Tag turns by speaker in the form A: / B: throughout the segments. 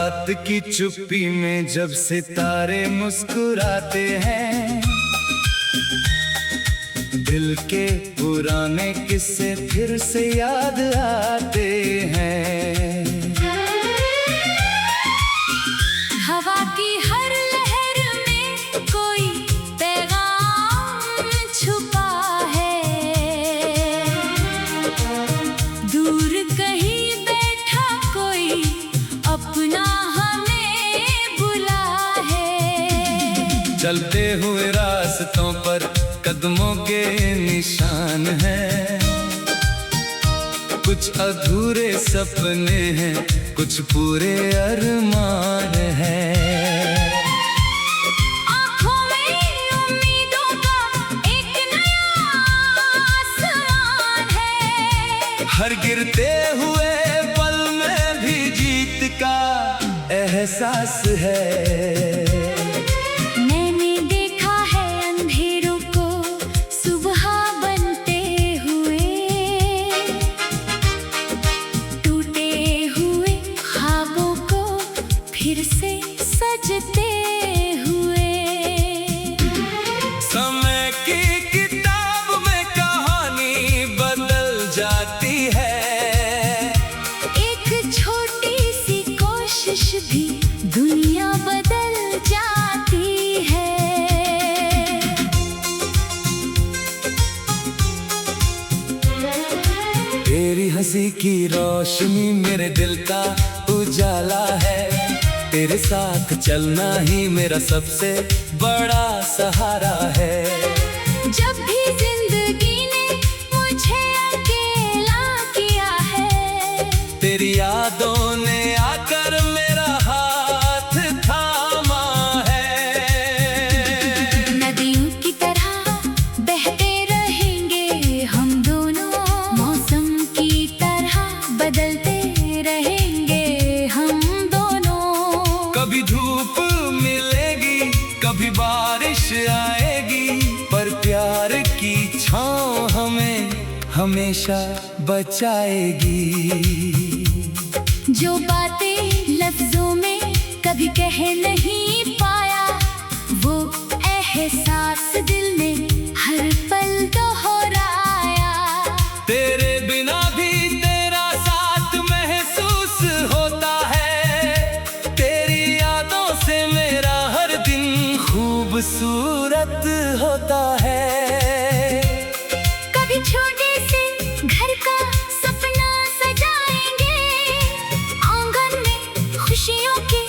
A: रात की चुप्पी में जब सितारे मुस्कुराते हैं, दिल के पुराने किस्से फिर से याद आते हैं।
B: हवा की हर लहर में कोई पैगाम छुपा है, दूर कहीं बैठा कोई अपना हमें बुला है।
A: चलते हुए रास्तों पर कदमों के निशान हैं, कुछ अधूरे सपने हैं, कुछ पूरे अरमान हैं।
B: आँखों में उम्मीदों का एक नया आसमान है,
A: हर गिरते हुए पल में भी जीत का एहसास है।
B: मैंने देखा है अंधेरों को सुबह बनते हुए, टूटे हुए ख्वाबों को फिर से सजते हुए।
A: समय की किताब में कहानी बदल जाती है,
B: एक छोटी सी कोशिश भी दुनिया बदल जाती है।
A: तेरी हंसी की रोशनी मेरे दिल का उजाला है, तेरे साथ चलना ही मेरा सबसे बड़ा सहारा है।
B: जब भी जिंदगी ने मुझे अकेला किया है,
A: तेरी यादों ने आकर मेरा हाथ थामा है।
B: नदियों की तरह बहते रहेंगे हम दोनों, मौसम की तरह बदलते रहेंगे हम दोनों।
A: कभी धूप मिलेगी, कभी बारिश आएगी, पर प्यार की छाँव हमें हमेशा बचाएगी।
B: जो बातें लफ्जों में कभी कह नहीं पाया, वो एहसास दिल में हर पल दोहराया।
A: तेरे बिना भी तेरा साथ महसूस होता है, तेरी यादों से मेरा हर दिन खूबसूरत होता है।
B: कभी छोटे से घर का सपना सजाएंगे, आंगन में खुशियों के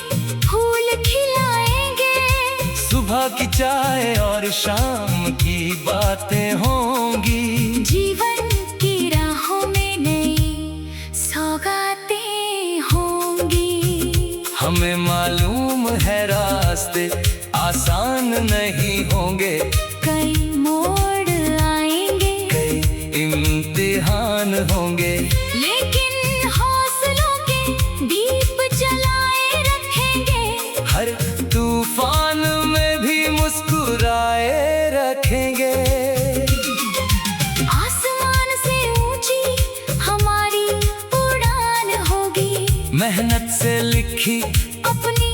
B: फूल खिलाएंगे।
A: सुबह की चाय और शाम की बातें होंगी,
B: जीवन की राहों में नई सौगातें होंगी।
A: हमें मालूम है रास्ते आसान नहीं होंगे,
B: कई मोड़ आएंगे,
A: कई इम्तिहान होंगे,
B: लेकिन हौसलों के दीप जलाए रखेंगे।
A: हर तूफान में भी मुस्कुराए रखेंगे।
B: आसमान से ऊंची हमारी उड़ान होगी,
A: मेहनत से लिखी
B: अपनी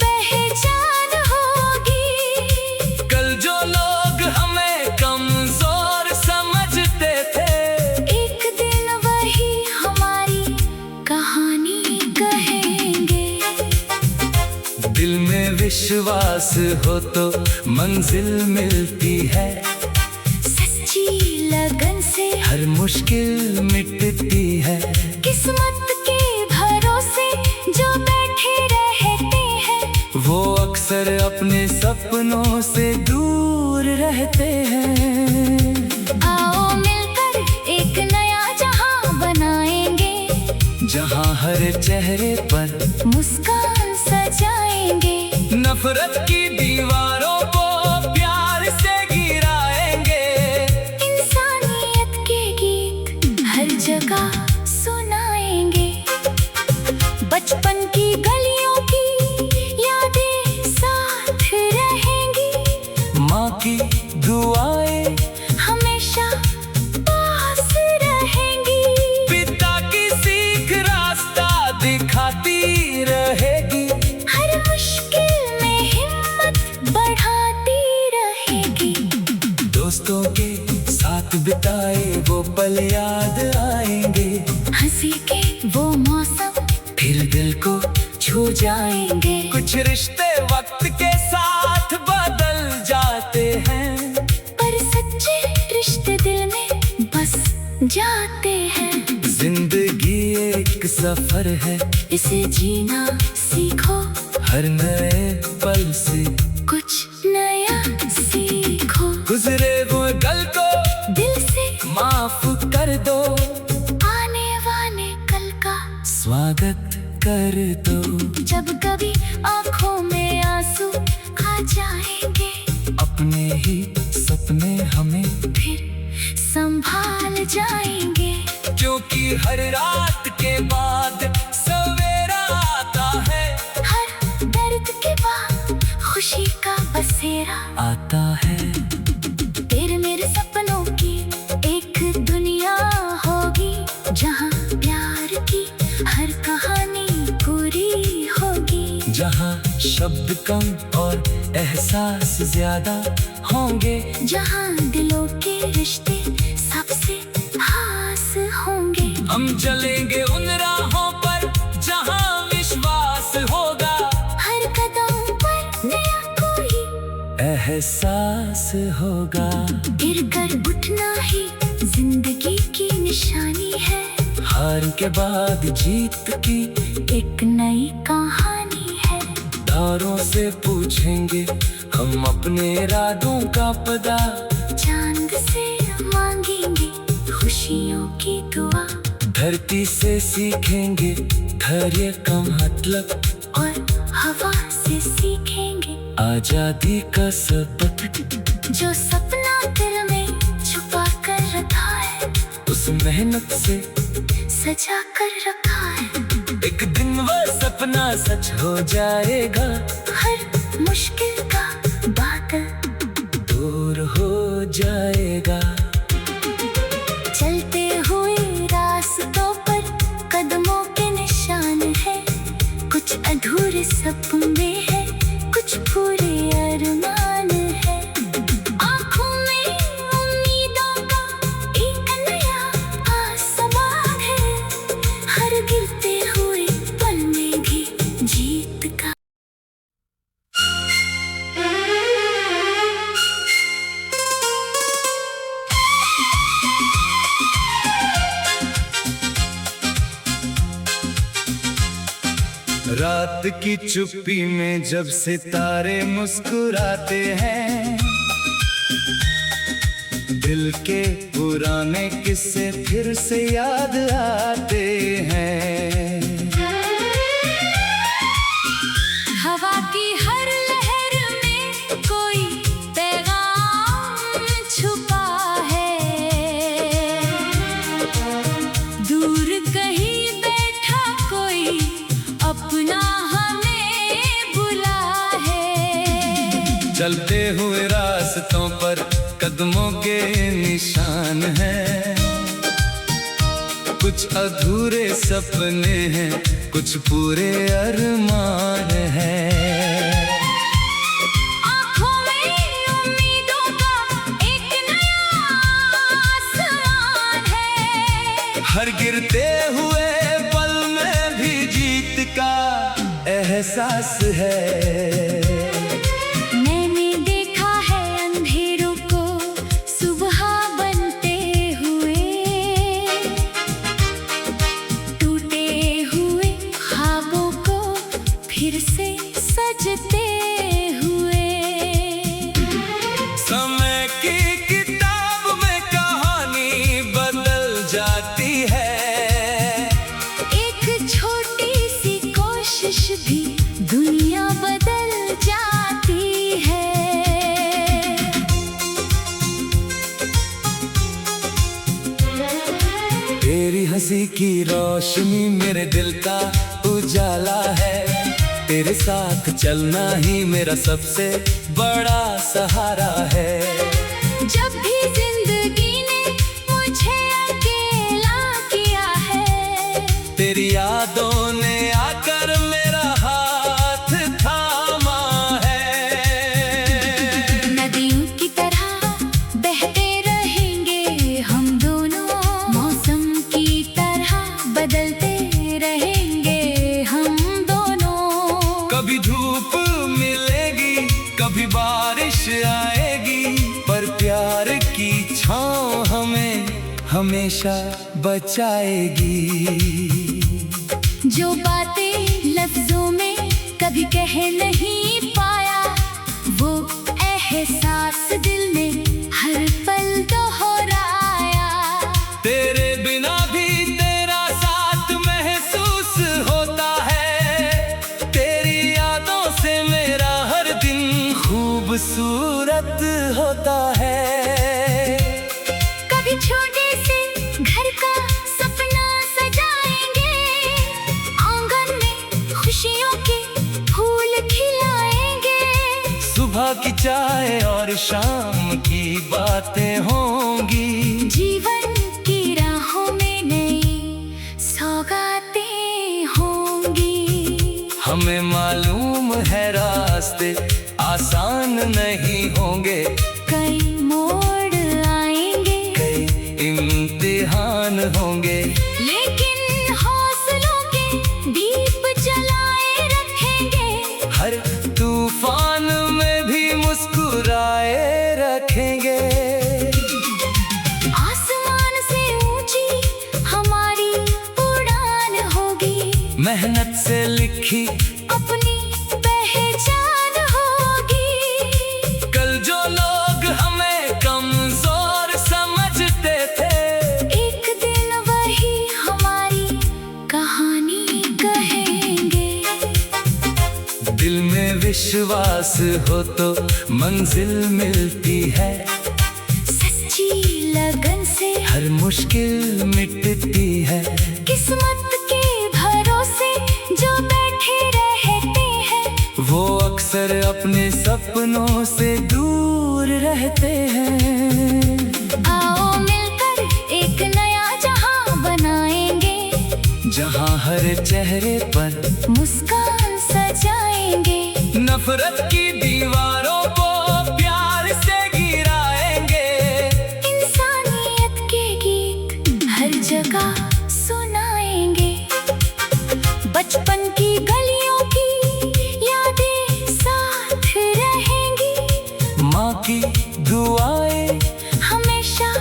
B: पहचान होगी।
A: कल जो लोग हमें कमजोर समझते थे,
B: एक दिन वही हमारी कहानी कहेंगे।
A: दिल में विश्वास हो तो मंजिल मिलती है,
B: सच्ची लगन से
A: हर मुश्किल मिटती है।
B: किस्मत के भरोसे जो बैठे रहते हैं,
A: वो अक्सर अपने सपनों से दूर रहते हैं।
B: आओ मिलकर एक नया जहां बनाएंगे,
A: जहाँ हर चेहरे पर
B: मुस्कान सजाएंगे।
A: नफरत की दीवारों को प्यार से गिराएंगे,
B: इंसानियत के गीत हर जगह सुनाएंगे। बचपन की गलियों की यादें साथ रहेंगी,
A: माँ की दुआएं
B: हमेशा पास रहेंगी।
A: पिता की सीख रास्ता दिखाती रहेगी। साथ बिताए वो पल याद आएंगे,
B: हंसी के वो मौसम
A: फिर दिल को
B: छू जाएंगे।
A: कुछ रिश्ते वक्त के साथ बदल जाते हैं,
B: पर सच्चे रिश्ते दिल में बस जाते हैं।
A: जिंदगी एक सफर है,
B: इसे जीना सीखो,
A: हर नए पल से
B: कुछ नया सीखो।
A: गुजरे वो कल को
B: दिल से
A: माफ कर दो,
B: आने वाले कल का
A: स्वागत कर दो।
B: जब कभी आंखों में आंसू आ जाएंगे,
A: अपने ही सपने हमें
B: फिर संभाल जाएंगे।
A: क्योंकि हर रात के बाद सवेरा आता है,
B: हर दर्द के बाद खुशी का बसेरा
A: आता है।
B: तेरे मेरे सपनों की एक दुनिया होगी, जहाँ प्यार की हर कहानी पूरी होगी।
A: जहाँ शब्द कम और एहसास ज्यादा होंगे,
B: जहाँ दिलों के रिश्ते सबसे खास होंगे।
A: हम चलेंगे उन राहों पर जहाँ विश्वास होगा,
B: हर कदम पर नया कोई
A: एहसास होगा।
B: गिर कर उठना ही जिंदगी की निशानी है,
A: हार के बाद जीत की
B: एक नई कहानी है।
A: तारों से पूछेंगे हम अपने इरादों का पता,
B: चांद से मांगेंगे खुशियों की दुआ,
A: धरती से सीखेंगे धैर्य का मतलब,
B: और हवा से सीखेंगे
A: आजादी का सबक।
B: जो सपना दिल में छुपा कर रखा है,
A: उस मेहनत से
B: सजा कर रखा है।
A: एक दिन वह सपना सच हो जाएगा,
B: हर मुश्किल का बादल
A: दूर हो जाएगा।
B: चलते हुए रास्तों पर कदमों के निशान है, कुछ अधूरे सपने हैं, कुछ पूरे अरमान है। आँखों में उम्मीदों का एक नया आसमान है, हर गिरते हुए पल में भी जीत का।
A: रात की चुप्पी में जब सितारे मुस्कुराते हैं, दिल के पुराने किस्से फिर से याद आते हैं।
B: हवा की हर लहर में कोई पैगाम छुपा है, दूर कहीं बैठा कोई अपना हमें बुला है।
A: चलते हुए रास्तों पर कदमों के निशान हैं, कुछ अधूरे सपने हैं, कुछ पूरे अरमान हैं।
B: आँखों में उम्मीदों का एक नया आसमान है,
A: हर गिरते हुए पल में भी जीत का एहसास है।
B: मैंने देखा है अंधेरों को सुबह बनते हुए, टूटे हुए ख्वाबों को फिर से सजते हुए।
A: समय की किताब में कहानी बदल जाती है,
B: एक छोटी सी कोशिश भी दुनिया बदल जाती है।
A: तेरी हंसी की रोशनी मेरे दिल का उजाला है, तेरे साथ चलना ही मेरा सबसे बड़ा सहारा है।
B: जब भी जिंदगी ने मुझे अकेला किया है,
A: तेरी यादों ने आकर मेरा हाथ थामा है।
B: नदियों की तरह बहते रहेंगे
A: धूप मिलेगी, कभी बारिश आएगी, पर प्यार की छाँव हमें हमेशा बचाएगी।
B: जो बातें लफ्जों में कभी कह नहीं पाया, वो एहसास दिल में हर पल दोहराया।
A: तेरे बिना भी तेरा साथ महसूस होता है, तेरी यादों से मेरा हर दिन खूबसूरत होता है।
B: कभी छोटे से घर का सपना सजाएंगे, आंगन में खुशियों के फूल खिलाएंगे।
A: सुबह की चाय और शाम की बातें होंगी,
B: जीवन की राहों में नई सौगातें होंगी।
A: हमें मालूम है रास्ते आसान नहीं होंगे,
B: कई मोड़ आएंगे,
A: कई इम्तिहान होंगे,
B: लेकिन हौसलों के दीप जलाए रखेंगे।
A: हर तूफान में भी मुस्कुराए रखेंगे।
B: आसमान से ऊंची हमारी उड़ान होगी,
A: मेहनत से लिखी
B: अपनी पहचान होगी।
A: कल जो लोग हमें कमजोर समझते थे,
B: एक दिन वही हमारी कहानी कहेंगे।
A: दिल में विश्वास हो तो मंजिल मिलती है,
B: सच्ची लगन से
A: हर मुश्किल मिटती है।
B: किस्मत के भरोसे जो बैठे रहते हैं,
A: वो अक्सर अपने सपनों से दूर रहते हैं।
B: आओ मिलकर एक नया जहां बनाएंगे,
A: जहाँ हर चेहरे पर
B: मुस्कान सजाएंगे।
A: नफरत की दीवारों को प्यार से गिराएंगे,
B: इंसानियत के गीत हर जगह सुनाएंगे। बचपन की गलियों की यादें साथ रहेंगी,
A: माँ की दुआएं
B: हमेशा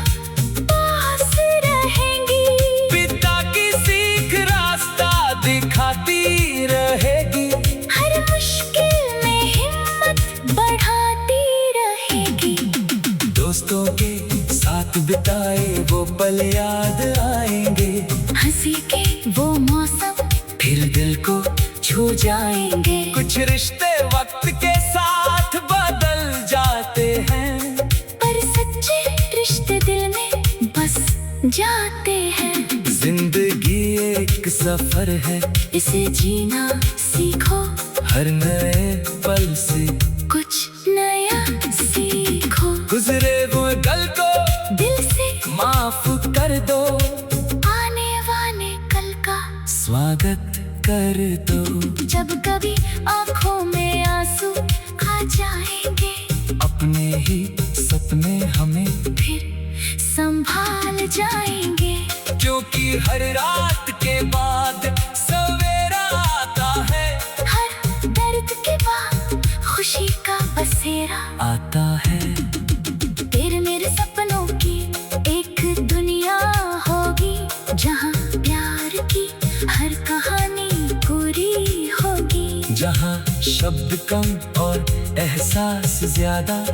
B: पास रहेंगी।
A: पिता की सीख रास्ता दिखाती रहेगी,
B: हर मुश्किल में हिम्मत बढ़ाती रहेगी।
A: दोस्तों के साथ बिताए वो पल याद आएंगे,
B: हंसी के वो मौसम
A: फिर दिल को
B: छू जाएंगे।
A: कुछ रिश्ते वक्त के साथ बदल जाते हैं,
B: पर सच्चे रिश्ते दिल में बस जाते हैं।
A: जिंदगी एक सफर है,
B: इसे जीना सीखो,
A: हर नए पल से
B: कुछ नया सीखो।
A: गुजरे हुए कल को
B: दिल से
A: माफ कर दो,
B: आने वाले कल का
A: स्वागत कर दो।
B: जब कभी आंखों में आंसू आ जाएंगे,
A: अपने ही सपने हमें,
B: फिर संभाल जाएंगे।
A: क्योंकि हर रात के बाद सवेरा आता है,
B: हर दर्द के बाद खुशी का बसेरा
A: आता है।
B: तेरे मेरे सपनों की एक दुनिया होगी, जहाँ प्यार की हर कहानी पूरी होगी।
A: जहाँ शब्द कम और एहसास ज्यादा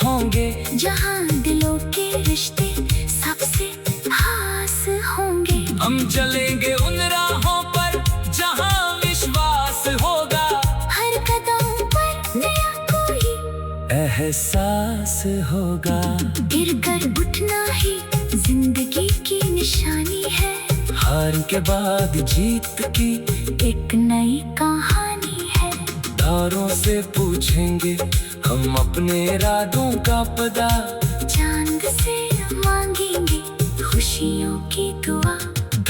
A: होंगे,
B: जहाँ दिलों के रिश्ते सबसे खास होंगे।
A: हम चलेंगे उन राहों पर जहाँ विश्वास होगा,
B: हर कदम पर नया कोई
A: एहसास होगा।
B: गिर कर उठना ही जिंदगी की निशानी है,
A: हार के बाद जीत की
B: एक नई कहानी है।
A: तारों से पूछेंगे हम अपने इरादों का पता,
B: चांद से मांगेंगे खुशियों की दुआ,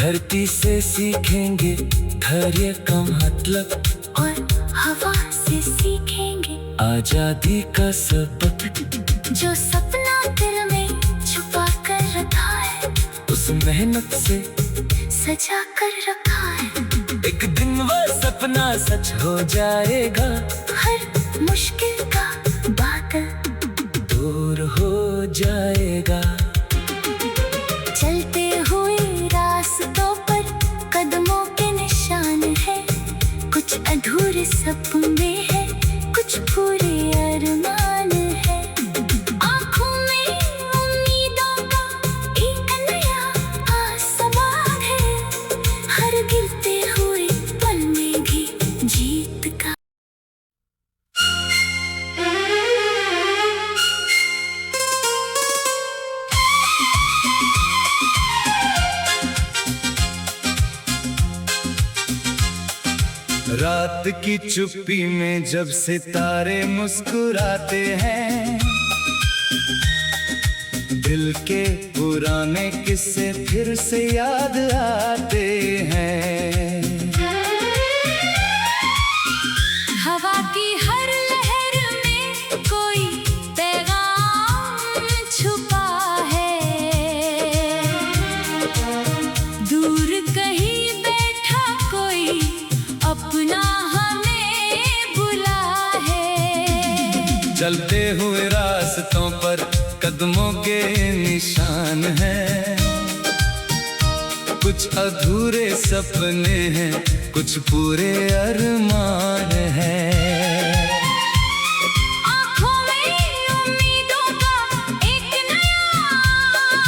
A: धरती से सीखेंगे धैर्य का मतलब,
B: और हवा से सीखेंगे
A: आजादी का सबक।
B: जो सपना दिल में छुपा कर रखा है,
A: उस मेहनत से
B: सजा कर रखा है।
A: एक दिन वह सपना सच हो जाएगा। रात की चुप्पी में जब सितारे मुस्कुराते हैं, दिल के पुराने किस्से फिर से याद आते हैं।
B: हवा की हर लहर में कोई पैगाम छुपा है, दूर कहीं बैठा कोई अपना हमें बुला है।
A: चलते हुए रास्तों पर कदमों के निशान हैं, कुछ अधूरे सपने हैं, कुछ पूरे अरमान हैं।
B: आँखों में उम्मीदों का एक नया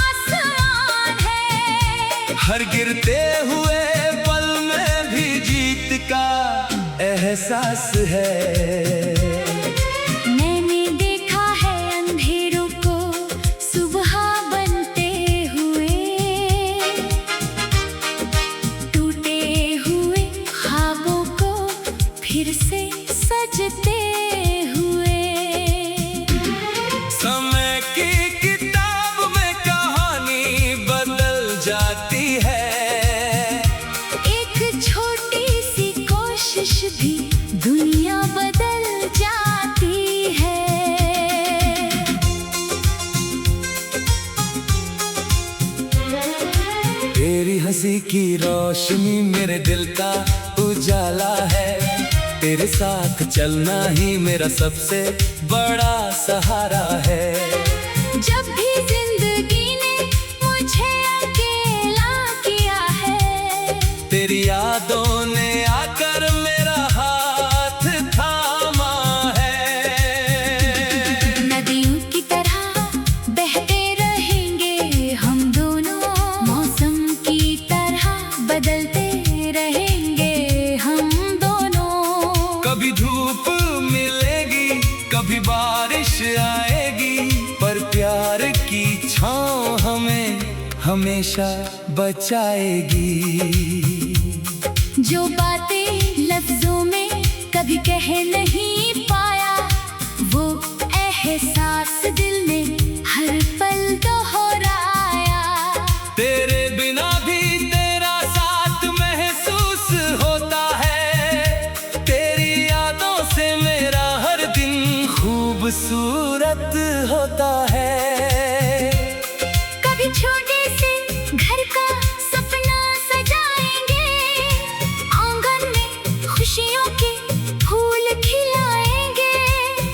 B: आसमान है,
A: हर गिरते हुए पल में भी जीत का एहसास है।
B: मैंने देखा है अंधेरों को सुबह बनते हुए, टूटे हुए ख्वाबों को फिर से सजते हुए।
A: समय की किताब में कहानी बदल जाती है,
B: एक छोटी सी कोशिश भी दुनिया बदल जाती है।
A: तेरी हंसी की रोशनी मेरे दिल का उजाला है, तेरे साथ चलना ही मेरा सबसे बड़ा सहारा है।
B: जब भी जिंदगी ने मुझे अकेला किया है,
A: तेरी यादों ने आकर मेरा हाथ थामा है।
B: नदियों की तरह बहते रहेंगे हम दोनों, मौसम की तरह बदलते रहेंगे हम दोनों।
A: कभी धूप मिलेगी, कभी बारिश आएगी, पर प्यार की छाँव हमें हमेशा बचाएगी।
B: जो बातें लफ्जों में कभी कह नहीं पाया, वो एहसास दिल ने हर पल दोहराया।
A: तेरे बिना भी तेरा साथ महसूस होता है, तेरी यादों से मेरा हर दिन खूबसूरत होता है।
B: कभी छोटे से घर का सपना सजाएंगे, आंगन में खुशियों के फूल खिलाएंगे।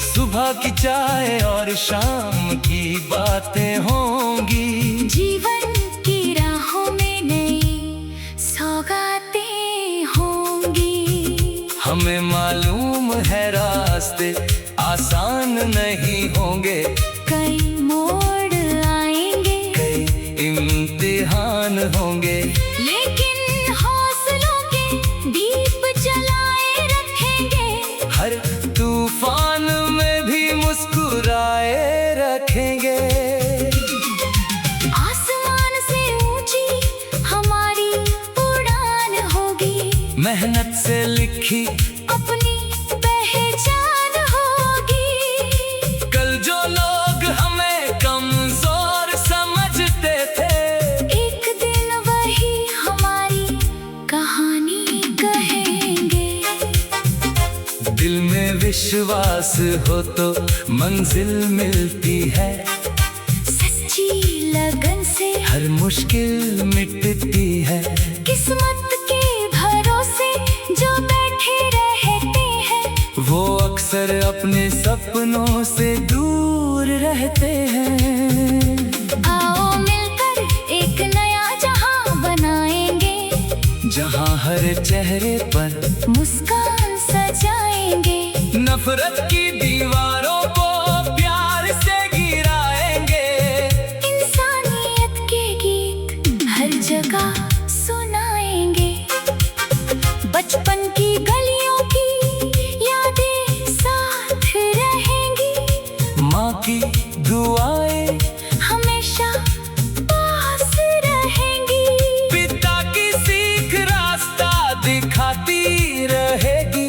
A: सुबह की चाय और शाम की बातें होंगी,
B: जीवन की राहों में नई सौगातें होंगी।
A: हमें मालूम है रास्ते आसान नहीं होंगे,
B: कई मोड़ आएंगे,
A: कई इम्तिहान होंगे,
B: लेकिन हौसलों के दीप जलाए रखेंगे।
A: हर तूफान में भी मुस्कुराए रखेंगे।
B: आसमान से ऊंची हमारी उड़ान होगी,
A: मेहनत से लिखी
B: अपनी पहचान होगी।
A: कल जो लोग हमें कमजोर समझते थे,
B: एक दिन वही हमारी कहानी कहेंगे।
A: दिल में विश्वास हो तो मंजिल मिलती है,
B: सच्ची लगन से
A: हर मुश्किल मिटती है।
B: किस्मत के भरोसे जो बैठे रहते हैं,
A: वो अक्सर अपने सपनों से दूर रहते हैं।
B: आओ मिलकर एक नया जहां बनाएंगे,
A: जहाँ हर चेहरे पर
B: मुस्कान सजाएंगे।
A: नफरत की दीवारों को प्यार से गिराएंगे,
B: इंसानियत के गीत हर जगह सुनाएंगे। बचपन की गलियों की यादें साथ रहेंगी,
A: माँ की दुआएं
B: हमेशा पास रहेंगी।
A: पिता की सीख रास्ता दिखाती रहेगी।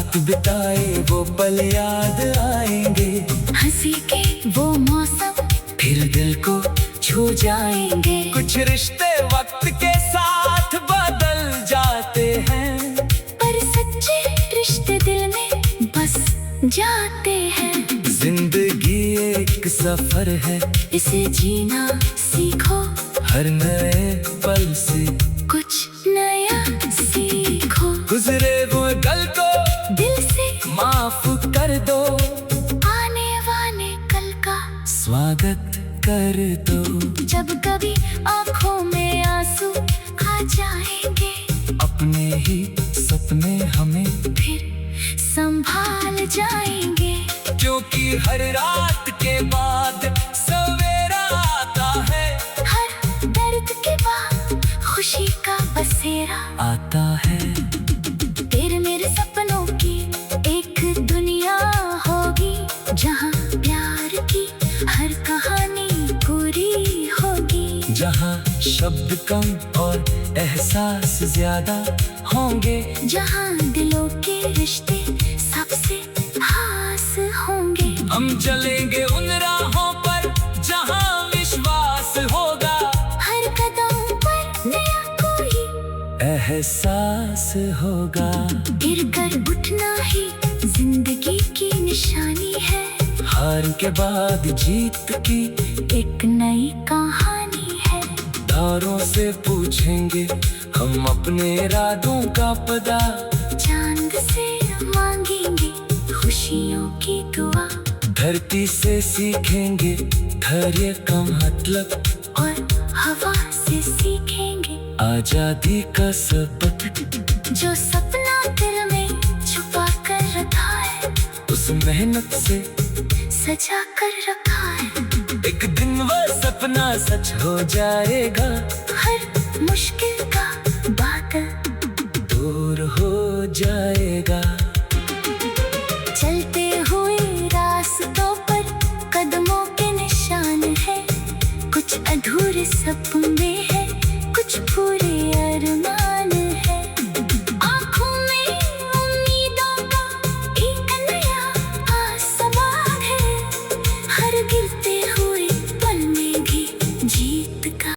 A: साथ बिताए वो पल याद आएंगे,
B: हंसी के वो मौसम
A: फिर दिल को
B: छू जाएंगे।
A: कुछ रिश्ते वक्त के साथ बदल जाते हैं,
B: पर सच्चे रिश्ते दिल में बस जाते हैं।
A: जिंदगी एक सफर है,
B: इसे जीना सीखो,
A: हर नए पल से
B: कुछ नया सीखो।
A: गुजरे हुए कल को
B: दिल से
A: माफ कर दो,
B: आने वाले कल का
A: स्वागत कर दो।
B: जब कभी आंखों में आंसू आ जाएंगे,
A: अपने ही सपने हमें
B: फिर संभाल जाएंगे।
A: क्योंकि हर रात के बाद सवेरा आता है,
B: हर दर्द के बाद खुशी का बसेरा
A: आता है।
B: तेरे मेरे सपनों की एक दुनिया होगी, जहाँ प्यार की हर कहानी पूरी होगी।
A: जहाँ शब्द कम और एहसास ज्यादा होंगे,
B: जहाँ दिलों के रिश्ते सबसे खास होंगे।
A: हम चलेंगे उन राहों पर जहाँ विश्वास होगा,
B: हर कदम पर नया कोई
A: एहसास होगा।
B: गिर कर उठना ही जिंदगी की निशानी है,
A: हार के बाद जीत की
B: एक नई कहानी है।
A: तारों से पूछेंगे हम अपने इरादों का पता,
B: चांद से मांगेंगे खुशियों की दुआ,
A: धरती से सीखेंगे धैर्य का मतलब,
B: और हवा से सीखेंगे
A: आजादी का सबक।
B: जो सपना दिल में छुपा कर रखा है,
A: उस मेहनत से
B: सजा कर रखा है।
A: एक दिन वो सपना सच हो जाएगा,
B: हर मुश्किल का बादल
A: दूर हो जाएगा।
B: चलते हुए रास्तों पर कदमों के निशान है, कुछ अधूरे सपने हैं, कुछ पूरे अरमान है। आँखों में उम्मीदों का एक नया आसमान है, हर गिरते हुए पल में भी जीत का।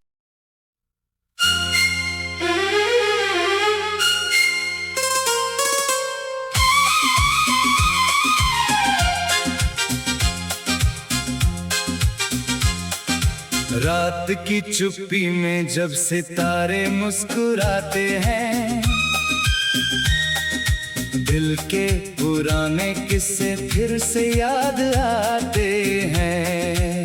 A: रात की चुप्पी में जब सितारे मुस्कुराते हैं, दिल के पुराने किस्से फिर से याद आते हैं।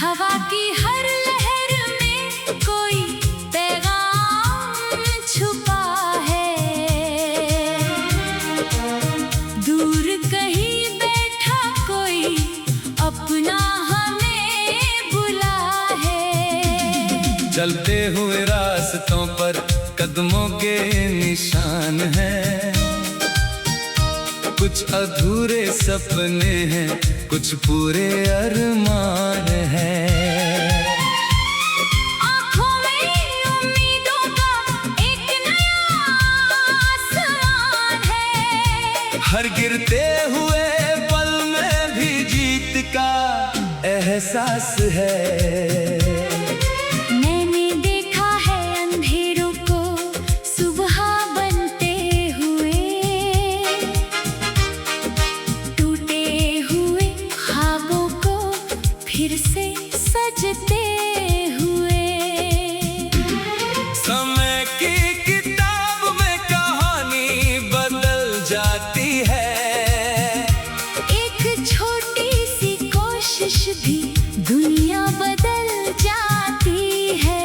B: हवा की हर लहर में कोई पैगाम छुपा है, दूर कहीं बैठा कोई अपना हमें बुला है।
A: चलते हुए रास्तों पर कदमों के निशान हैं, कुछ अधूरे सपने हैं, कुछ पूरे अरमान हैं।
B: आँखों में उम्मीदों का एक नया आसमान है,
A: हर गिरते हुए पल में भी जीत का एहसास है।
B: मैंने देखा है अंधेरों को सुबह बनते हुए, टूटे हुए ख्वाबों को फिर से सजते हुए।
A: समय की किताब में कहानी बदल जाती है,
B: एक छोटी सी कोशिश भी दुनिया बदल जाती है।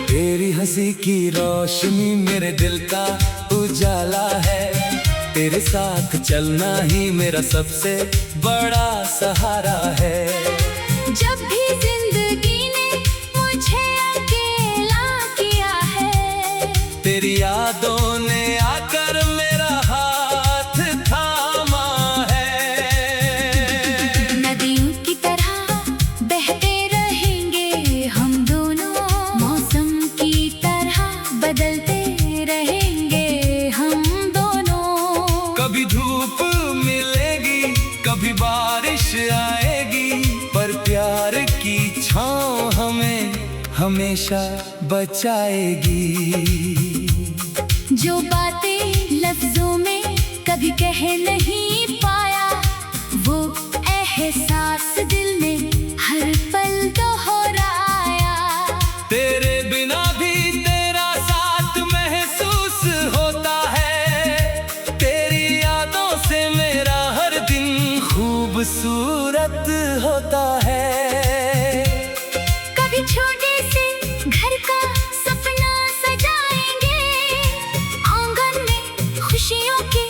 A: तेरी हंसी की रोशनी मेरे दिल का उजाला है, तेरे साथ चलना ही मेरा सबसे बड़ा सहारा है।
B: जब भी जिंदगी ने मुझे अकेला किया है,
A: तेरी यादों ने आकर मेरा हाथ थामा है।
B: नदियों की तरह बहते रहेंगे
A: कभी बारिश आएगी, पर प्यार की छाँव हमें हमेशा बचाएगी।
B: जो बातें लफ्जों में कभी कह नहीं पाया, वो एहसास दिल में हर पल दोहराया।
A: तेरे बिना भी तेरा साथ महसूस होता है, तेरी यादों से मेरा हर दिन खूबसूरत होता है।
B: कभी छोटे से घर का सपना सजाएंगे, आंगन में खुशियों के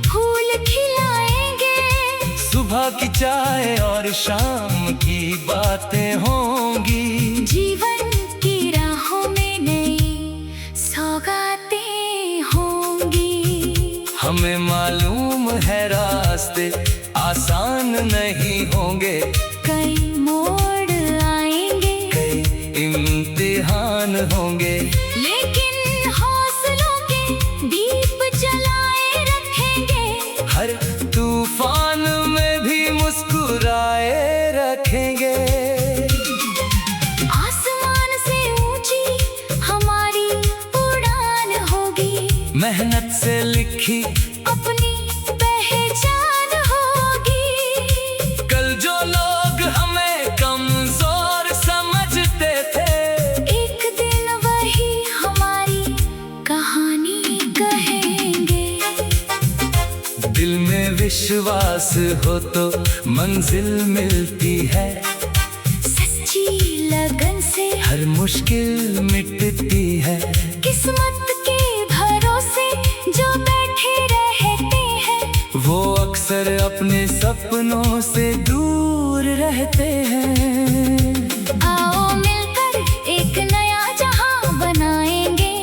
B: फूल खिलाएंगे।
A: सुबह की चाय और शाम की बातें होंगी,
B: जीवन की राहों में नई सौगातें होंगी।
A: हमें मालूम है रास्ते आसान नहीं होंगे,
B: कई मोड़ आएंगे,
A: कई इम्तिहान होंगे,
B: लेकिन हौसलों के दीप जलाए रखेंगे।
A: हर तूफान में भी मुस्कुराए रखेंगे।
B: आसमान से ऊंची हमारी उड़ान होगी,
A: मेहनत से लिखी
B: अपनी पहचान होगी।
A: कल जो लोग हमें कमजोर समझते थे,
B: एक दिन वही हमारी कहानी कहेंगे।
A: दिल में विश्वास हो तो मंजिल मिलती है,
B: सच्ची लगन से
A: हर मुश्किल मिटती है।
B: किस्मत के भरोसे जो बैठे रहते हैं,
A: वो अक्सर अपने सपनों से दूर रहते हैं।
B: आओ मिलकर एक नया जहां बनाएंगे,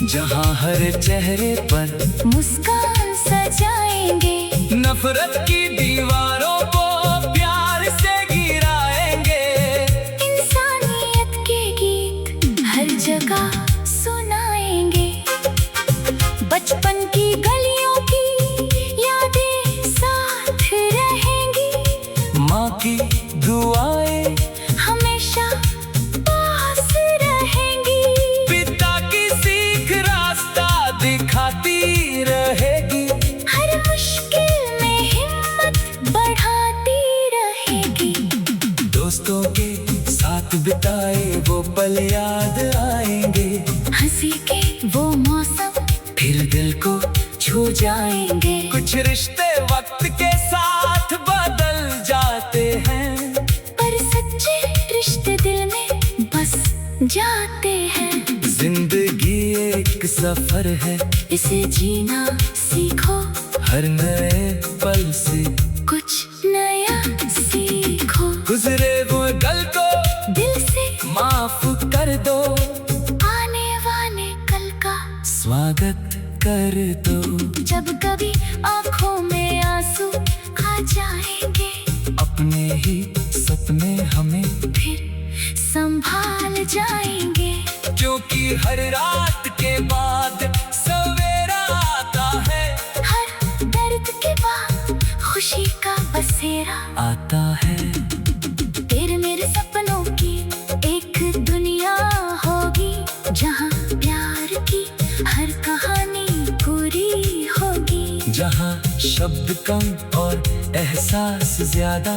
A: जहाँ हर चेहरे पर
B: मुस्कान सजाएंगे।
A: नफरत की दीवारों को प्यार से गिराएंगे,
B: इंसानियत के गीत हर जगह सुनाएंगे। बचपन की गलियों की यादें साथ रहेंगी,
A: माँ की दुआएं
B: हमेशा पास रहेंगी।
A: पिता की सीख रास्ता दिखाती रहेगी,
B: हर मुश्किल में हिम्मत बढ़ाती रहेगी।
A: दोस्तों के साथ बिताए वो पल याद आएंगे,
B: हंसी के वो मौसम
A: फिर दिल को
B: छू जाएंगे।
A: कुछ रिश्ते वक्त के साथ बदल जाते हैं,
B: पर सच्चे रिश्ते दिल में बस जाते हैं।
A: जिंदगी एक सफर है,
B: इसे जीना सीखो,
A: हर नए पल से
B: कुछ नया सीखो।
A: गुजरे वो कल को
B: दिल से
A: माफ कर दो,
B: आने वाले कल का
A: स्वागत कर दो।
B: जब कभी आंखों में आंसू आ जाएंगे,
A: अपने ही सपने हमें
B: फिर संभाल जाएंगे।
A: क्योंकि हर रात के बाद सवेरा आता है,
B: हर दर्द के बाद खुशी का बसेरा
A: आता है।
B: तेरे मेरे सपनों की एक दुनिया होगी, जहाँ प्यार की हर कहानी पूरी होगी।
A: जहाँ शब्द कम और एहसास ज्यादा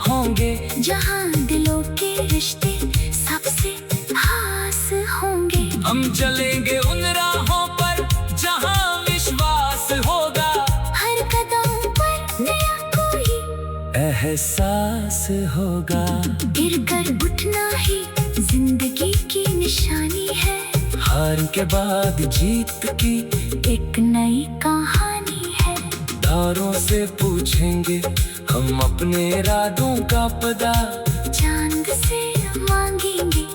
A: होंगे,
B: जहाँ दिलों के रिश्ते सबसे खास होंगे।
A: हम चलेंगे उन राहों पर जहाँ विश्वास होगा,
B: हर कदम पर नया कोई
A: एहसास होगा।
B: गिर कर उठना ही जिंदगी की निशानी है,
A: हार के बाद जीत की
B: एक नई कहानी है।
A: तारों से पूछेंगे हम अपने इरादों का पता,
B: चांद से मांगेंगे